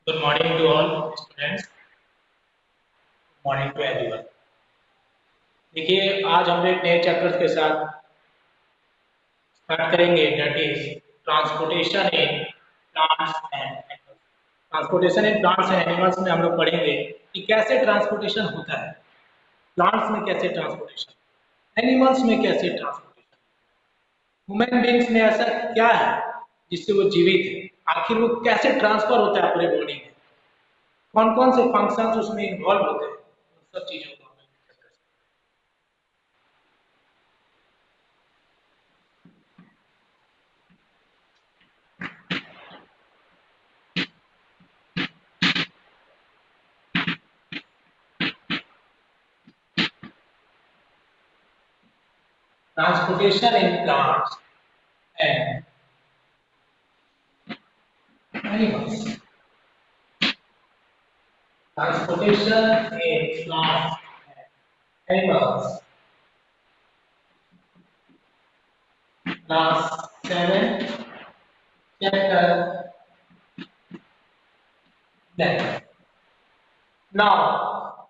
Good morning to all students. Good morning to everyone. देखिए आज हम एक नए चैप्टर के साथ स्टार्ट करेंगे that is transportation in plants and animals. Transportation in plants and animals में हम लोग पढ़ेंगे कि कैसे ट्रांसपोर्टेशन होता है, प्लांट्स में कैसे ट्रांसपोर्टेशन, एनिमल्स में कैसे ट्रांसपोर्टेशन, ह्यूमन बींग्स में ऐसा क्या है जिससे वो जीवित है, आखिर वो कैसे ट्रांसफर होता है पूरे बॉडी में, कौन कौन से फंक्शंस उसमें इन्वॉल्व होते हैं, उन सब चीजों को हम डिस्कस करेंगे। Transportation in plants and animals. Transportation in plants and animals. Class 7, chapter 9. Now,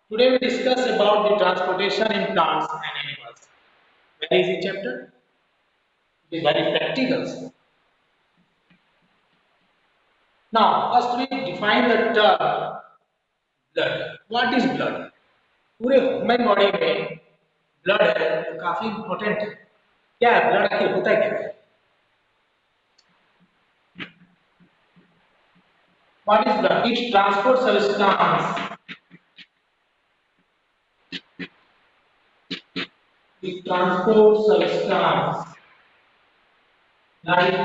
today we discuss about the transportation in plants and animals. Very easy chapter. It is very practical. Now, first we define the term blood. What is blood? पूरे human body में blood है जो काफी important है। क्या है blood, आखिर होता क्या है? What is blood? It transports substance. It transports substance like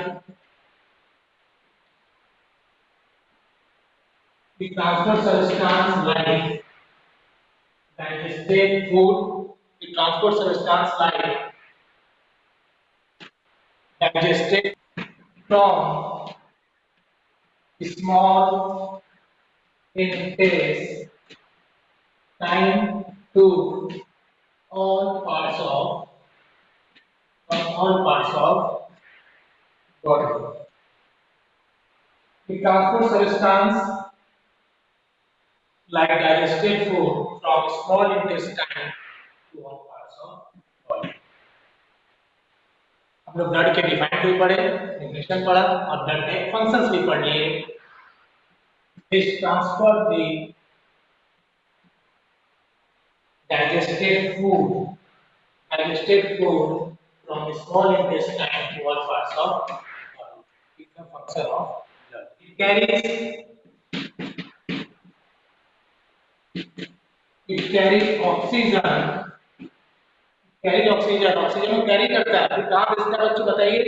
digested food. It transports substance like digested from small intestine to all parts of body. It transports substance like digested food from small intestine to all parts of body. हम लोग blood के define भी पढ़े, definition पढ़ा और blood के functions भी पढ़ लिए। This transfer the digested food from the small intestine to all parts of body. It's the function of blood. It carries oxygen. Oxygen को कैरी करता है। फिर कहाँ भेजता है बच्चों बताइए?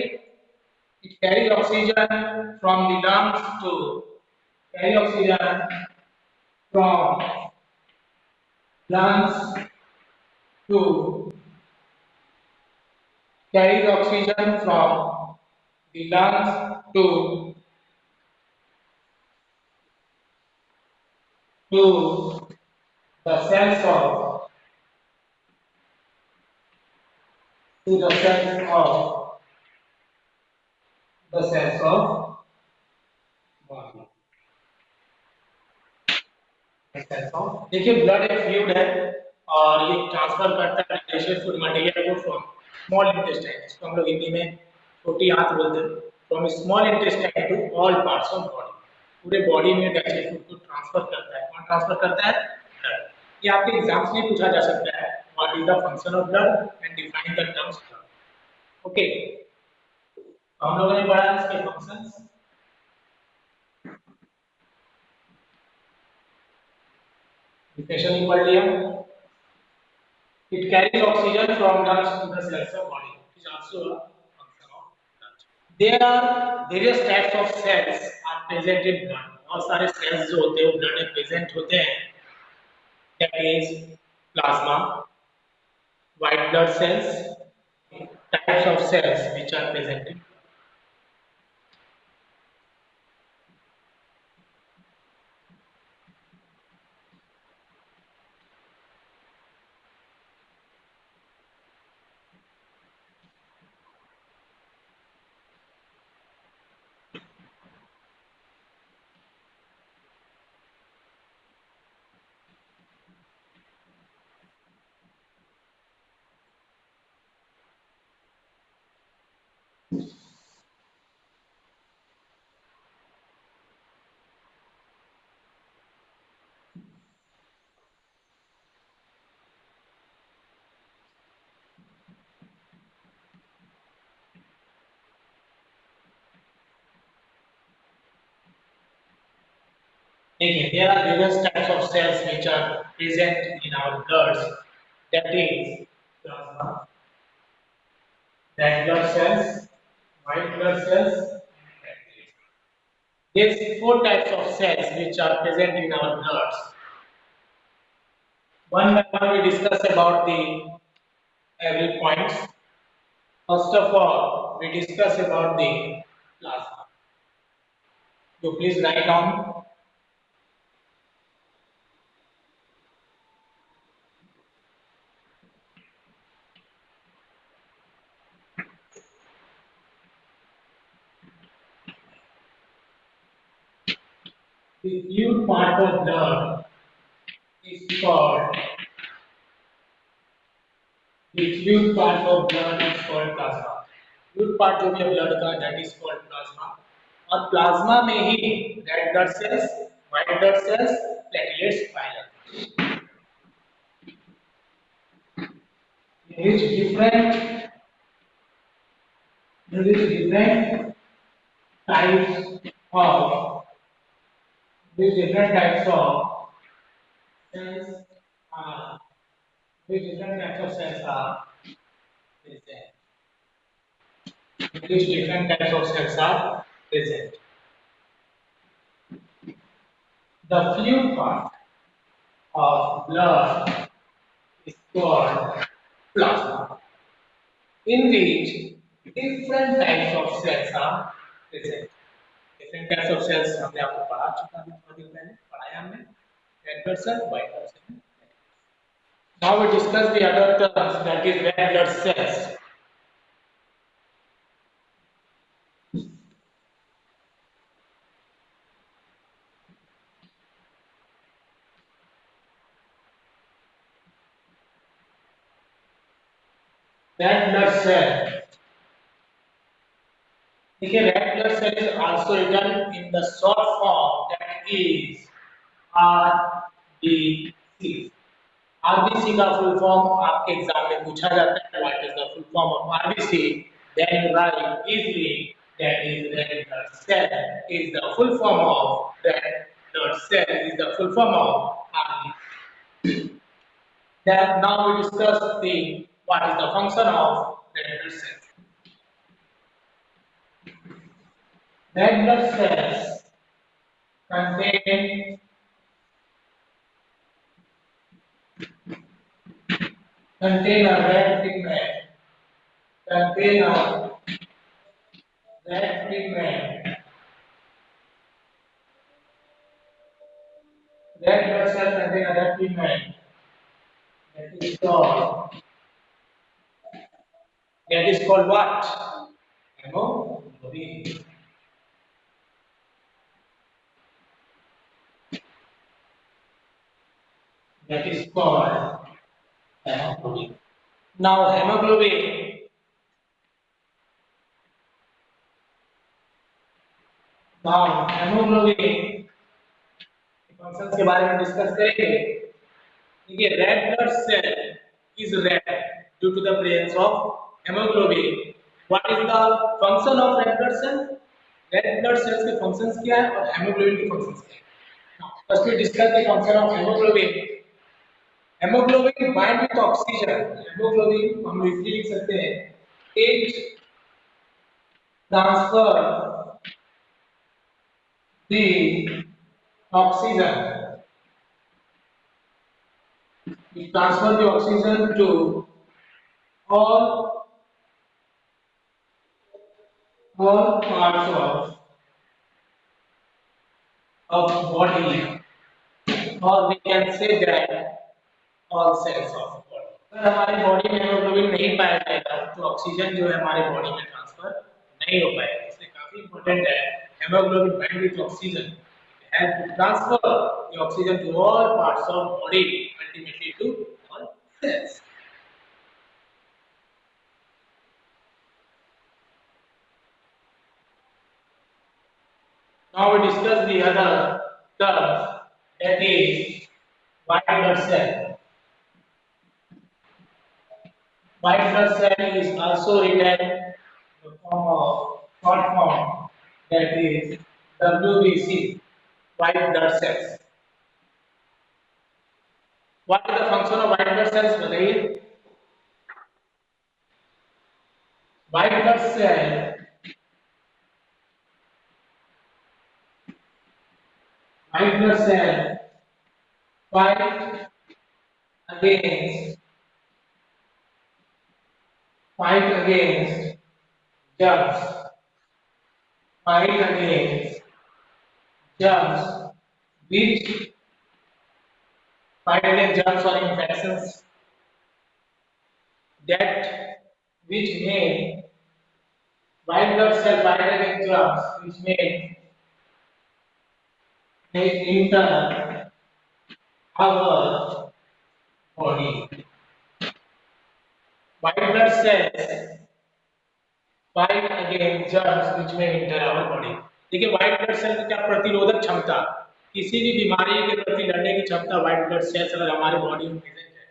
It carries oxygen from the lungs to carry oxygen from lungs to carries oxygen from the lungs to the cells of to the cells of body. देखिए ब्लड एक फ्लूइड है और ये ट्रांसफर करता है गैसियस फूड मटेरियल को from small intestine, इसको हम लोग हिंदी में छोटी आंत बोलते हैं, from small intestine to all parts of body. पूरे बॉडी में गैसियस फूड को ट्रांसफर करता है। कौन ट्रांसफर करता है? ब्लड। ये आपके एग्जाम्स में पूछा जा सकता है, what is the function of blood and define the terms blood. Okay, हम लोगों ने पढ़ा इसके फंक्शंस। डिफिनेशन भी पढ़ लिया। It carries oxygen from lungs to the cells of body. It is also a function of blood. There are various types of cells are present in blood. बहुत सारे cells जो होते हैं वो blood में present होते हैं. That is plasma, white blood cells, types of cells which are present in. देखिए, there are various types of cells which are present in our bloods. That is plasma, red blood cells, white blood cells, and platelets. There's four types of cells which are present in our bloods. One by one we discuss about the every points. First of all, we discuss about the plasma. You please write down the fluid part of blood is called the fluid part of blood is called plasma. Fluid part जो भी है blood का that is called plasma और plasma में ही red blood cells white blood cells platelets पाए जाते हैं there is different types of these different types of cells are these different types of cells are present these different types of cells are present the fluid part of blood is called plasma in which different types of cells are present. Different types of cells हमने आपको पढ़ा चुका है थोड़ी देर पहले पढ़ाया हमने red blood cell, white blood cell. Now we discuss the other terms that is red blood cells. Red blood cell. देखिए red blood cell is also written in the short form that is RBC. RBC का full form आपके exam में पूछा जाता है what is the full form of RBC then you write easily that is red blood cell is the full form of red blood cell is the full form of RBC then now we discuss the what is the function of red blood cells red blood cells contain contain a red pigment contain a red pigment red blood cell contain a red pigment that is called what? Hemoglobin. That is called hemoglobin. Now hemoglobin functions के बारे में discuss करेंगे देखिए red blood cell is red due to the presence of haemoglobin what is the function of red blood cell red blood cells के functions क्या है और haemoglobin के फंक्शंस क्या है first we discuss the function of haemoglobin haemoglobin bind with oxygen haemoglobin हम easily लिख सकते हैं it transfer the oxygen we transfer the oxygen to all parts of body or we can say that all cells of body अगर हमारी body में haemoglobin नहीं पाया जाएगा तो ऑक्सीजन जो है हमारे बॉडी में ट्रांसफर नहीं हो पाएगा इसलिए काफी इंपॉर्टेंट है haemoglobin bind with oxygen help to transfer the oxygen to all parts of body ultimately to all cells now we discuss the other terms that is white blood cell white blood cell is also written in the form of short form that is WBC white blood cells. What is the function of white blood cells? बताइए. White blood cell, white blood cell fight against fight against germs, fight against germs which fight against germs or infections that which may white blood cell fight against germs which may enter our body. White blood cells fight against germs which may enter our body. देखिए white blood cell की क्या प्रतिरोधक क्षमता, किसी भी बीमारी के प्रति लड़ने की क्षमता व्हाइट ब्लड सेल्स अगर हमारे बॉडी में प्रेजेंट है,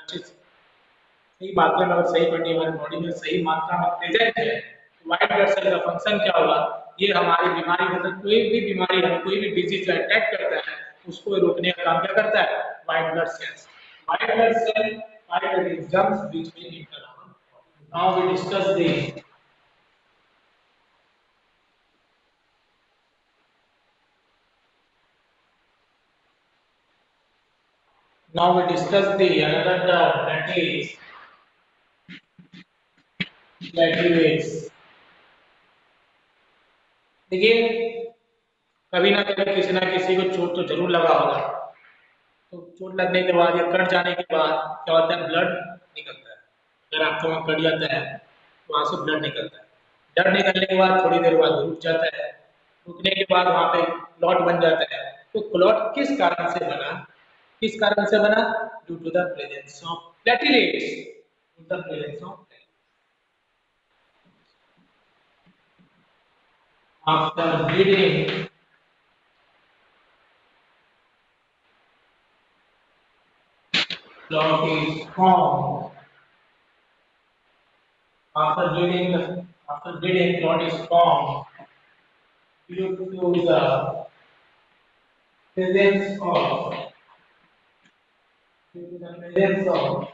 अच्छे से सही मात्रा में अगर सही पड़ी हमारी बॉडी में सही मात्रा में प्रेजेंट है, तो व्हाइट ब्लड सेल का फंक्शन क्या होगा, ये हमारी बीमारी मतलब कोई भी बीमारी हमें कोई भी डिजीज अटैक करता है उसको रोकने का काम क्या करता है white blood cells. White blood cell fight against germs which may enter. Now we discuss the another term that is platelets. देखिए कभी ना कभी किसी ना किसी को चोट तो जरूर लगा होगा, तो चोट लगने के बाद या कट जाने के बाद क्या होता है ब्लड निकलता है. अगर आपको वहाँ कट जाता है तो वहाँ से ब्लड निकलता है. ब्लड निकलने के बाद थोड़ी देर बाद रुक जाता है, रुकने के बाद वहाँ पे क्लॉट बन जाता है. तो क्लॉट किस कारण से बना, किस कारण से बना, due to the presence of platelets, due the presence of after bleeding clot is formed. After bleeding clot is formed due to the presence of due to the presence of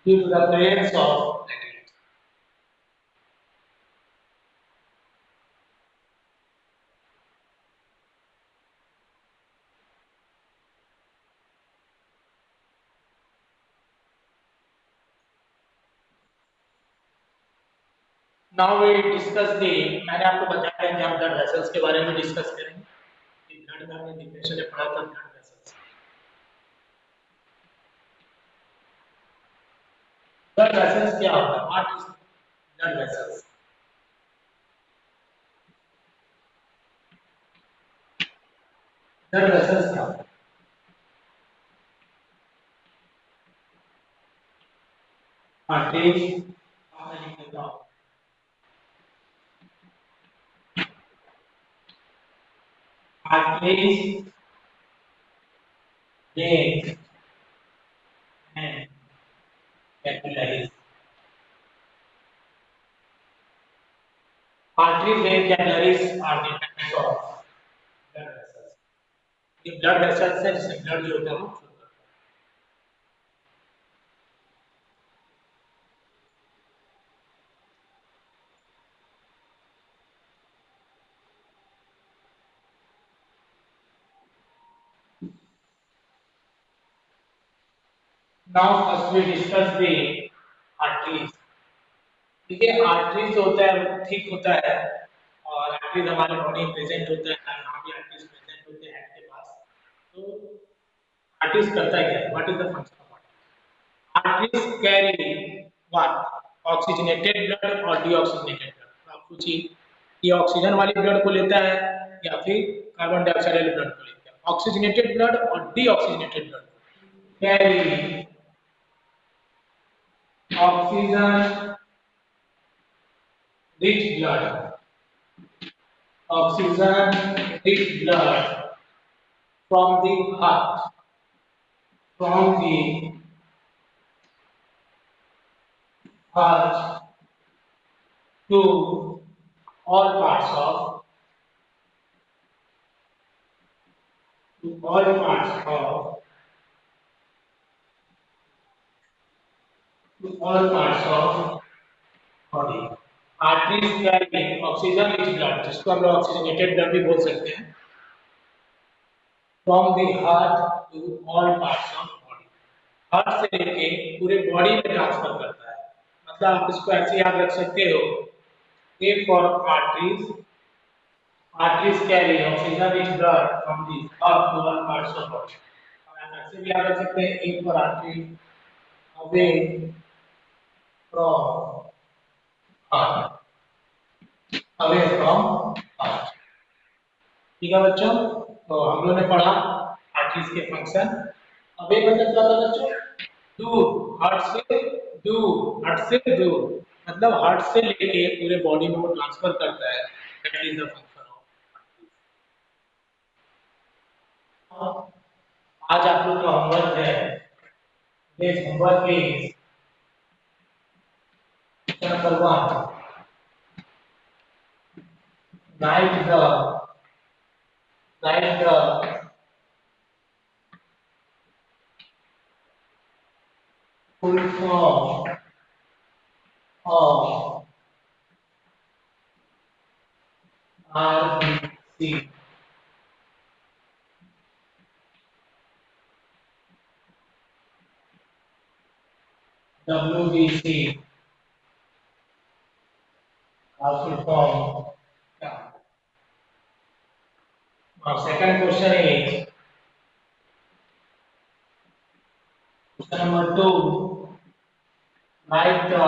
due to the presence of platelets. Now we discuss the, मैंने आपको बताया कि हम blood vessels के बारे में discuss करेंगे. Blood में हमने डिफिनेशन में पढ़ा था ब्लड वेसल्स. ब्लड वेसल्स क्या होता है, what is blood vessels. Blood vessels क्या होता है, arteries arteries veins and capillaries. Arteries, veins, capillaries are the types of blood vessels. ये blood vessels है जिससे blood जो होता है वो flow करता है. Now first we discuss the arteries. देखिए आर्टरीज जो होता है वो थिक होता है और आर्टरीज हमारे बॉडी में प्रेजेंट होता है, यहाँ भी आर्टरीज प्रेजेंट होते हैं हेड के पास. तो आर्टरीज करता है क्या, what is the function of arteries. Arteries carry what, oxygenated blood और डीऑक्सीजनेटेड ब्लड. तो आप पूछिए ये ऑक्सीजन वाली ब्लड को लेता है या फिर कार्बन डाइऑक्साइड वाले ब्लड को लेता है. ऑक्सीजनेटेड ब्लड और deoxygenated blood carry oxygen rich blood, oxygen rich blood from the heart, from the heart to all parts of all parts of all parts of body. Arteries carry oxygen rich blood, जिसको हम लोग oxygenated blood भी बोल सकते हैं, from the heart to all parts of body. Heart से लेके पूरे बॉडी में ट्रांसफर करता है. मतलब आप इसको ऐसे याद रख सकते हो, A for arteries, arteries carry oxygen rich blood from the heart to all parts of body. आप ऐसे भी याद रख सकते हैं, A for arteries, away from heart, away from heart. ठीक है बच्चों, तो हम लोगों ने पढ़ा आर्टरीज के फंक्शन. अवे मतलब क्या था बच्चों? दूर, हार्ट से दूर, हार्ट से दूर, मतलब हार्ट से लेके पूरे बॉडी में वो ट्रांसफर करता है. That is the function of. आज आप लोग का होमवर्क है, this homework is number 1, right the full form of RBC. WBC. Full form. Yeah. Now, second question is question number 2. Write the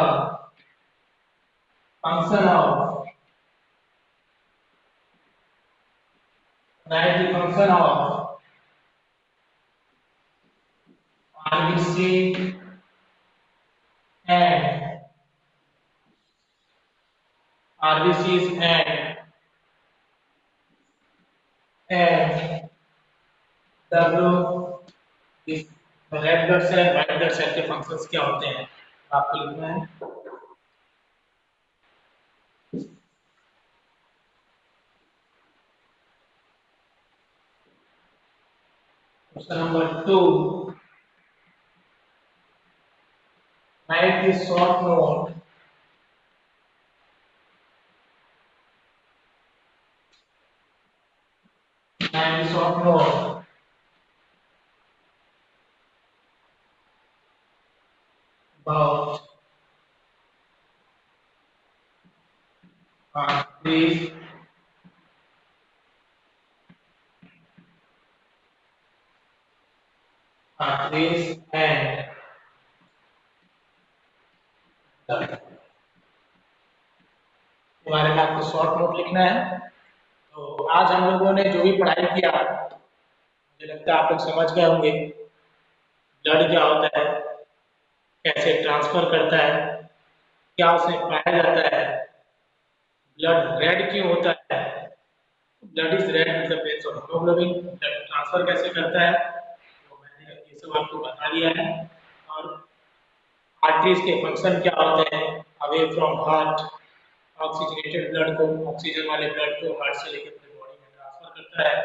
function of RBC and RBCs and W इस red blood cell white blood cell के functions क्या होते हैं आपको लिखना है. Question number 2. write the short note about these and के बारे में आपको शॉर्ट नोट लिखना है. तो आज हम लोगों ने जो भी पढ़ाई किया, मुझे लगता है आप लोग समझ गए होंगे. ब्लड क्या होता है, कैसे ट्रांसफर करता है, क्या उसमें पाया जाता है, ब्लड रेड क्यों होता है, ब्लड इज रेड मतलब presence of haemoglobin, blood transfer कैसे करता है, तो मैंने ये सब आपको बता दिया है. और आर्टरीज के फंक्शन क्या होते हैं, away from heart, oxygenated blood को, ऑक्सीजन वाले ब्लड को हार्ट से लेकर पूरी बॉडी में ट्रांसफर करता है.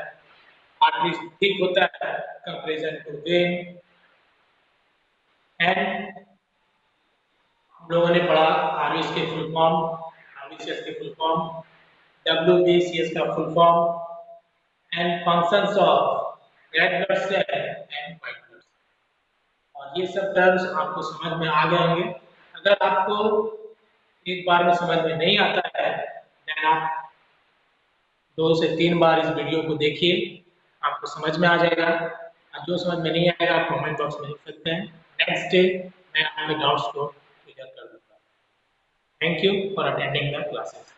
आर्टरीज थिक होता है कंपैरिजन टू वेन. एंड हम लोगों ने पढ़ा आरबीसी के फुल फॉर्म, आरबीसीएस के फुल फॉर्म, डब्ल्यूबीसीएस का full form and functions of red blood cell and white blood cell. और ये सब टर्म्स आपको समझ में आ गए होंगे. अगर आपको एक बार में समझ में नहीं आता है, देन आप 2 से 3 बार इस वीडियो को देखिए, आपको समझ में आ जाएगा. और जो समझ में नहीं आएगा आप कमेंट बॉक्स में लिख सकते हैं. नेक्स्ट डे मैं आपके डाउट्स को क्लियर कर दूंगा. Thank you for attending the classes.